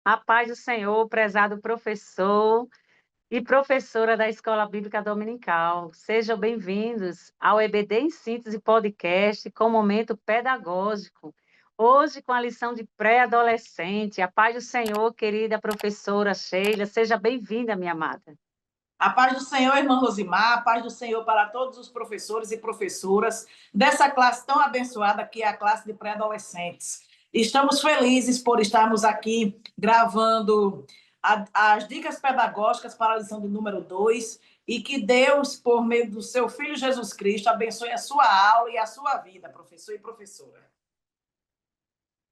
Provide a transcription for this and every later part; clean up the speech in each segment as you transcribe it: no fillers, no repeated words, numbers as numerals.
A paz do Senhor, prezado professor e professora da Escola Bíblica Dominical. Sejam bem-vindos ao EBD em Síntese Podcast com momento pedagógico. Hoje com a lição de pré-adolescente. A paz do Senhor, querida professora Sheila. Seja bem-vinda, minha amada. A paz do Senhor, irmã Rosimar, a paz do Senhor para todos os professores e professoras dessa classe tão abençoada que é a classe de pré-adolescentes. Estamos felizes por estarmos aqui gravando as dicas pedagógicas para a lição de número 2 e que Deus, por meio do seu Filho Jesus Cristo, abençoe a sua aula e a sua vida, professor e professora.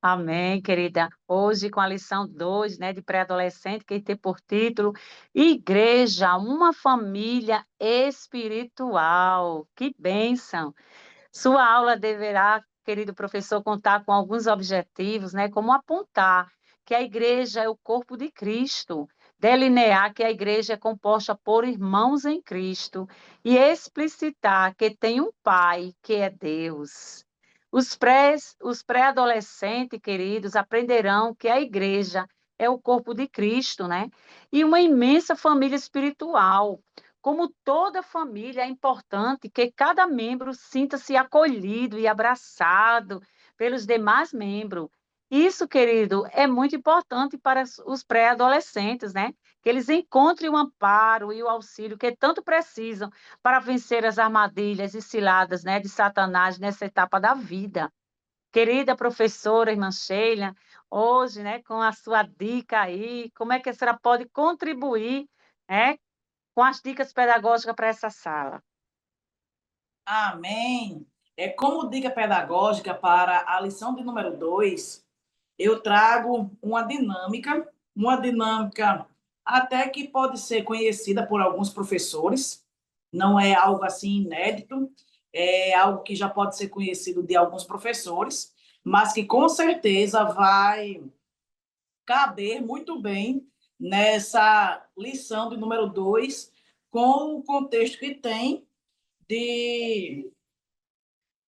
Amém, querida. Hoje, com a lição 2, né, de pré-adolescente, que tem por título Igreja, uma família espiritual. Que bênção! Sua aula deverá, querido professor, contar com alguns objetivos, né, como apontar que a igreja é o corpo de Cristo, delinear que a igreja é composta por irmãos em Cristo e explicitar que tem um Pai, que é Deus. Os pré-adolescentes, queridos, aprenderão que a igreja é o corpo de Cristo, né? E uma imensa família espiritual. Como toda família, é importante que cada membro sinta-se acolhido e abraçado pelos demais membros. Isso, querido, é muito importante para os pré-adolescentes, né? Que eles encontrem o amparo e o auxílio que tanto precisam para vencer as armadilhas e ciladas, né, de Satanás nessa etapa da vida. Querida professora, irmã Sheila, hoje, né, com a sua dica aí, como é que a senhora pode contribuir, né, com as dicas pedagógicas para essa sala? Amém. Como dica pedagógica para a lição de número 2, eu trago uma dinâmica até que pode ser conhecida por alguns professores, não é algo assim inédito, é algo que já pode ser conhecido de alguns professores, mas que com certeza vai caber muito bem nessa lição de número 2, com o contexto que tem de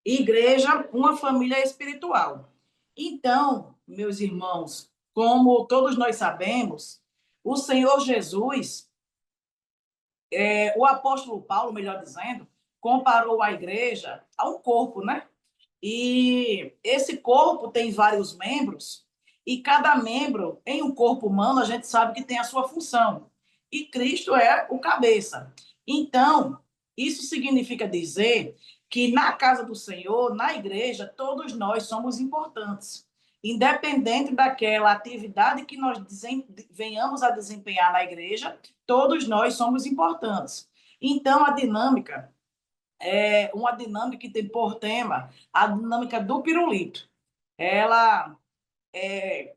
igreja, uma família espiritual. Então, meus irmãos, como todos nós sabemos, o Senhor Jesus, o apóstolo Paulo, melhor dizendo, comparou a igreja a um corpo, né? E esse corpo tem vários membros, e cada membro em um corpo humano, a gente sabe que tem a sua função. E Cristo é o cabeça. Então, isso significa dizer que na casa do Senhor, na igreja, todos nós somos importantes. Independente daquela atividade que nós venhamos a desempenhar na igreja, todos nós somos importantes. Então, a dinâmica é uma dinâmica que tem por tema a dinâmica do pirulito. Ela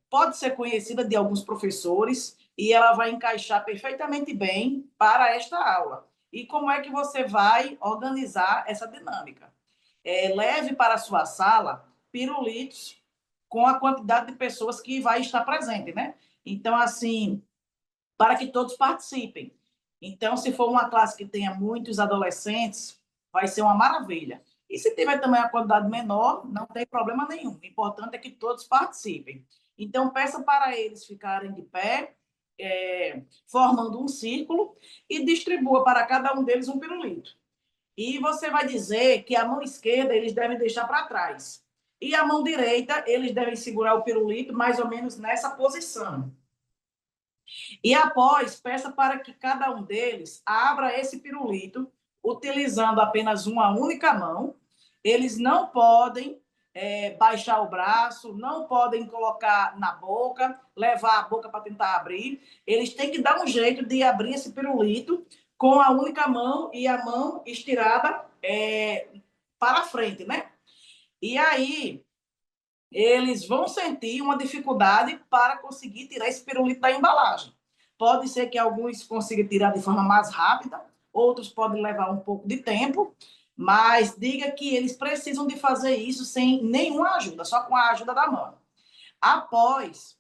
pode ser conhecida de alguns professores e ela vai encaixar perfeitamente bem para esta aula. E como é que você vai organizar essa dinâmica? Leve para a sua sala pirulitos com a quantidade de pessoas que vai estar presente, né? Então, assim, para que todos participem. Então, se for uma classe que tenha muitos adolescentes, vai ser uma maravilha. E se tiver também a quantidade menor, não tem problema nenhum. O importante é que todos participem. Então, peça para eles ficarem de pé, formando um círculo, e distribua para cada um deles um pirulito. E você vai dizer que a mão esquerda eles devem deixar para trás. E a mão direita, eles devem segurar o pirulito mais ou menos nessa posição. E após, peça para que cada um deles abra esse pirulito utilizando apenas uma única mão. Eles não podem baixar o braço, não podem colocar na boca, levar a boca para tentar abrir. Eles têm que dar um jeito de abrir esse pirulito com a única mão e a mão estirada para frente, né? E aí, eles vão sentir uma dificuldade para conseguir tirar esse pirulito da embalagem. Pode ser que alguns consigam tirar de forma mais rápida, outros podem levar um pouco de tempo, mas diga que eles precisam de fazer isso sem nenhuma ajuda, só com a ajuda da mão. Após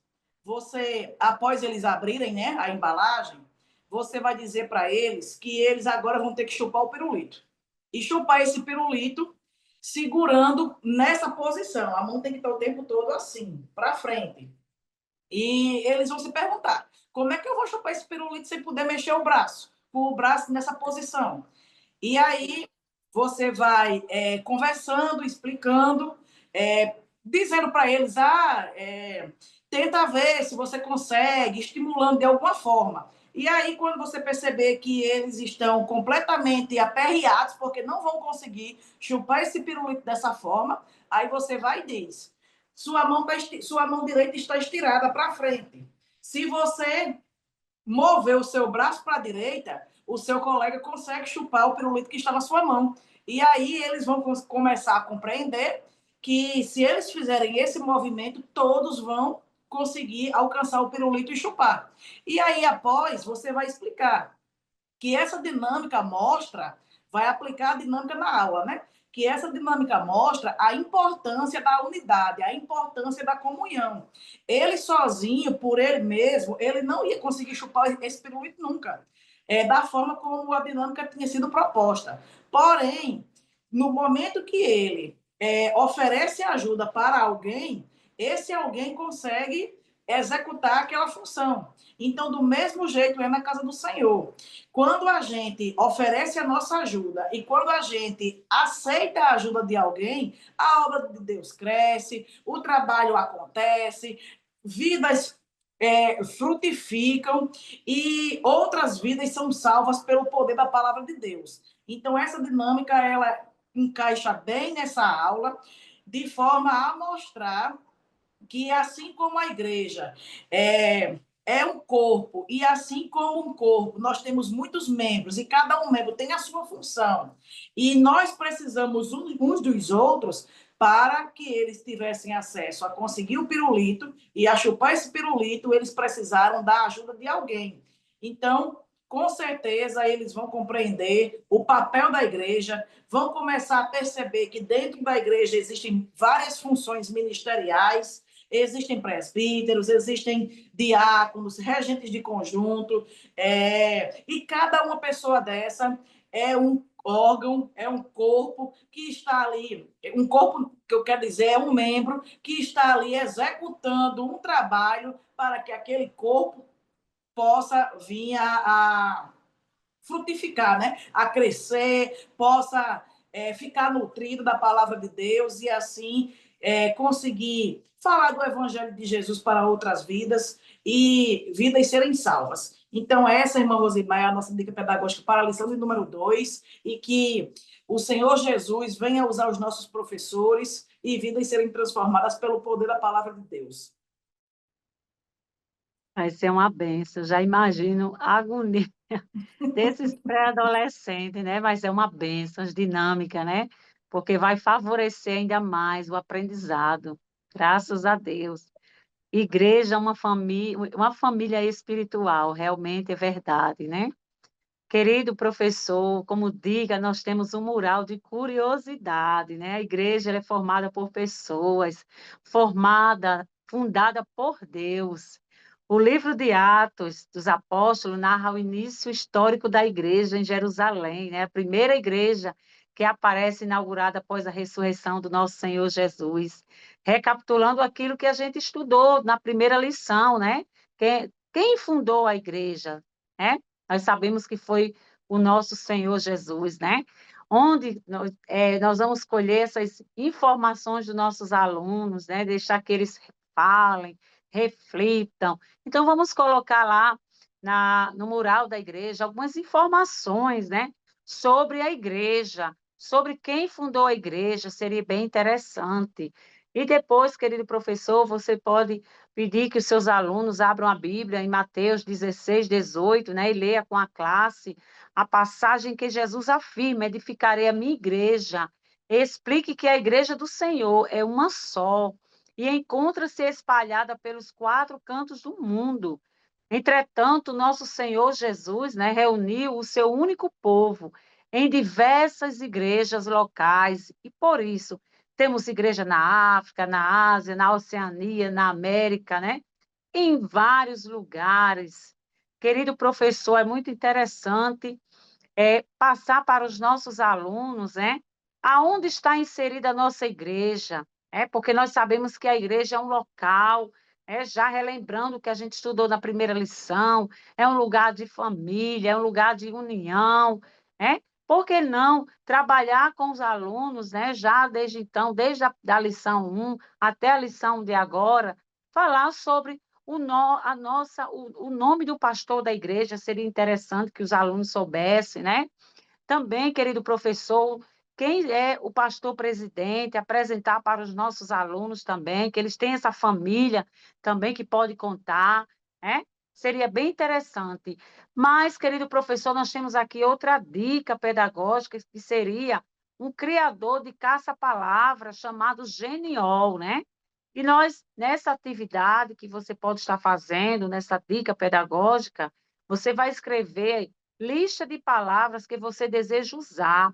após eles abrirem, né, a embalagem, você vai dizer para eles que eles agora vão ter que chupar o pirulito. E chupar esse pirulito segurando nessa posição. A mão tem que estar o tempo todo assim, para frente. E eles vão se perguntar: como é que eu vou chupar esse pirulito sem poder mexer o braço? Com o braço nessa posição. E aí você vai conversando, explicando, dizendo para eles: tenta ver se você consegue, estimulando de alguma forma. E aí, quando você perceber que eles estão completamente aperreados, porque não vão conseguir chupar esse pirulito dessa forma, aí você vai e diz: sua mão direita está estirada para frente. Se você mover o seu braço para a direita, o seu colega consegue chupar o pirulito que está na sua mão. E aí eles vão começar a compreender que se eles fizerem esse movimento, todos vão conseguir alcançar o pirulito e chupar. E aí, após, você vai explicar que essa dinâmica mostra, vai aplicar a dinâmica na aula, né? Que essa dinâmica mostra a importância da unidade, a importância da comunhão. Ele sozinho, por ele mesmo, ele não ia conseguir chupar esse pirulito nunca, da forma como a dinâmica tinha sido proposta. Porém, no momento que ele oferece ajuda para alguém, esse alguém consegue executar aquela função. Então, do mesmo jeito é na casa do Senhor. Quando a gente oferece a nossa ajuda e quando a gente aceita a ajuda de alguém, a obra de Deus cresce, o trabalho acontece, vidas frutificam e outras vidas são salvas pelo poder da palavra de Deus. Então, essa dinâmica, ela encaixa bem nessa aula, de forma a mostrar que assim como a igreja é um corpo, e assim como um corpo, nós temos muitos membros, e cada um membro tem a sua função, e nós precisamos uns dos outros para que eles tivessem acesso a conseguir o pirulito e a chupar esse pirulito, eles precisaram da ajuda de alguém. Então, com certeza, eles vão compreender o papel da igreja, vão começar a perceber que dentro da igreja existem várias funções ministeriais, existem presbíteros, existem diáconos, regentes de conjunto, e cada uma pessoa dessa é um órgão, é um corpo que está ali, um corpo que eu quero dizer, é um membro que está ali executando um trabalho para que aquele corpo possa vir a frutificar, né? A crescer, possa ficar nutrido da palavra de Deus e assim conseguir falar do evangelho de Jesus para outras vidas e vidas serem salvas. Então, essa, irmã Rosimar, é a nossa dica pedagógica para a lição de número 2 e que o Senhor Jesus venha usar os nossos professores e vidas serem transformadas pelo poder da palavra de Deus. Vai ser uma benção. Já imagino a agonia desses pré-adolescentes, né? Mas é uma bênção, dinâmica, né? Porque vai favorecer ainda mais o aprendizado. Graças a Deus. Igreja é uma família espiritual, realmente é verdade, né? Querido professor, como diga, nós temos um mural de curiosidade, né? A igreja ela é formada por pessoas, fundada por Deus. O livro de Atos dos Apóstolos narra o início histórico da igreja em Jerusalém, né? A primeira igreja que aparece inaugurada após a ressurreição do nosso Senhor Jesus. Recapitulando aquilo que a gente estudou na primeira lição, né? Quem fundou a igreja, né? Nós sabemos que foi o nosso Senhor Jesus, né? Onde nós vamos colher essas informações dos nossos alunos, né? Deixar que eles falem, reflitam. Então, vamos colocar lá no mural da igreja algumas informações, né? Sobre a igreja, sobre quem fundou a igreja, seria bem interessante. E depois, querido professor, você pode pedir que os seus alunos abram a Bíblia em Mateus 16, 18, né, e leia com a classe a passagem que Jesus afirma: edificarei a minha igreja. Explique que a igreja do Senhor é uma só e encontra-se espalhada pelos quatro cantos do mundo. Entretanto, nosso Senhor Jesus, né, reuniu o seu único povo em diversas igrejas locais e, por isso, temos igreja na África, na Ásia, na Oceania, na América, né? Em vários lugares. Querido professor, é muito interessante passar para os nossos alunos, né? Aonde está inserida a nossa igreja, porque nós sabemos que a igreja é um local já relembrando o que a gente estudou na primeira lição, é um lugar de família, é um lugar de união, né? Por que não trabalhar com os alunos, né, já desde então, desde a da lição 1 até a lição de agora, falar sobre o nome do pastor da igreja, seria interessante que os alunos soubessem, né? Também, querido professor, quem é o pastor presidente, apresentar para os nossos alunos também, que eles têm essa família também que pode contar, né? Seria bem interessante. Mas, querido professor, nós temos aqui outra dica pedagógica, que seria um criador de caça-palavra chamado Geniol, né? E nós, nessa atividade que você pode estar fazendo, nessa dica pedagógica, você vai escrever lista de palavras que você deseja usar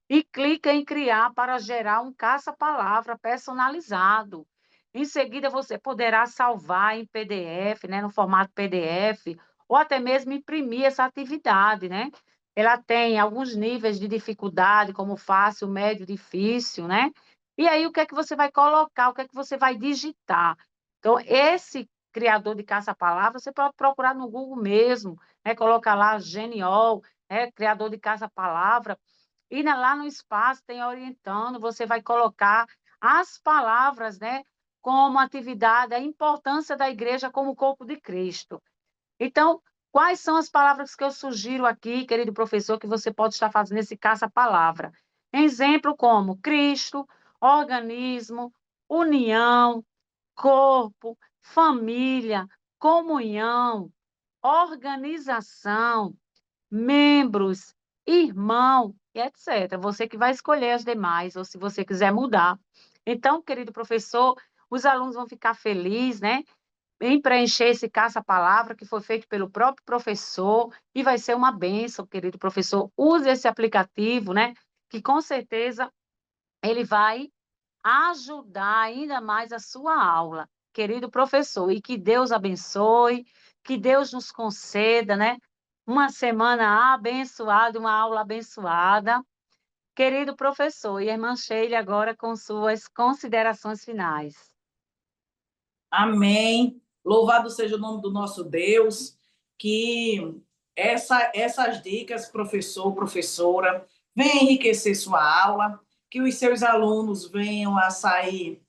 e clica em criar para gerar um caça-palavra personalizado. Em seguida, você poderá salvar em PDF, né, no formato PDF, ou até mesmo imprimir essa atividade, né? Ela tem alguns níveis de dificuldade, como fácil, médio, difícil, né? E aí, o que é que você vai colocar, o que é que você vai digitar? Então, esse criador de caça-palavra, você pode procurar no Google mesmo, né? Coloca lá Geniol, né? Criador de caça-palavra, e lá no espaço tem orientando, você vai colocar as palavras, né? Como atividade, a importância da igreja como corpo de Cristo. Então, quais são as palavras que eu sugiro aqui, querido professor, que você pode estar fazendo esse caça-palavra? Exemplo como Cristo, organismo, união, corpo, família, comunhão, organização, membros, irmão, e etc. Você que vai escolher as demais, ou se você quiser mudar. Então, querido professor, os alunos vão ficar felizes, né? Em preencher esse caça-palavra que foi feito pelo próprio professor e vai ser uma bênção, querido professor. Use esse aplicativo, né? Que com certeza ele vai ajudar ainda mais a sua aula, querido professor. E que Deus abençoe, que Deus nos conceda, né? Uma semana abençoada, uma aula abençoada. Querido professor, e a irmã Sheila agora com suas considerações finais. Amém. Louvado seja o nome do nosso Deus, que essas dicas, professor, professora, venham enriquecer sua aula, que os seus alunos venham a sair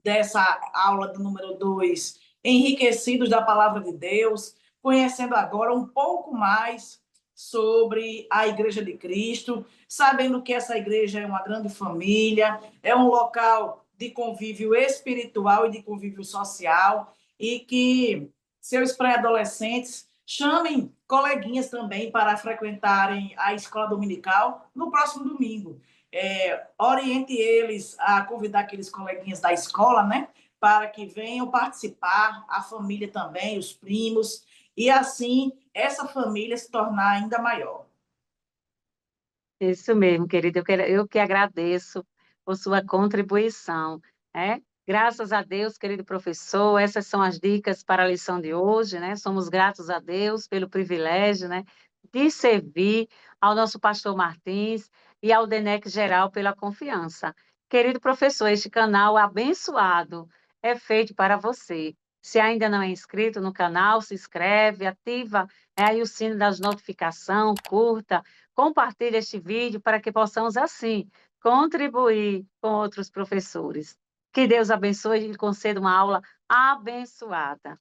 dessa aula do número 2 enriquecidos da palavra de Deus, conhecendo agora um pouco mais sobre a Igreja de Cristo, sabendo que essa igreja é uma grande família, é um local de convívio espiritual e de convívio social, e que seus pré-adolescentes chamem coleguinhas também para frequentarem a escola dominical no próximo domingo. Oriente eles a convidar aqueles coleguinhas da escola, né, para que venham participar, a família também, os primos, e assim essa família se tornar ainda maior. Isso mesmo, querida. Eu que agradeço por sua contribuição, né? Graças a Deus, querido professor, essas são as dicas para a lição de hoje, né? Somos gratos a Deus pelo privilégio, né, de servir ao nosso pastor Martins e ao DENEC Geral pela confiança. Querido professor, este canal abençoado é feito para você. Se ainda não é inscrito no canal, se inscreve, ativa, aí o sino das notificações, curta, compartilhe este vídeo para que possamos, assim, contribuir com outros professores. Que Deus abençoe e lhe conceda uma aula abençoada.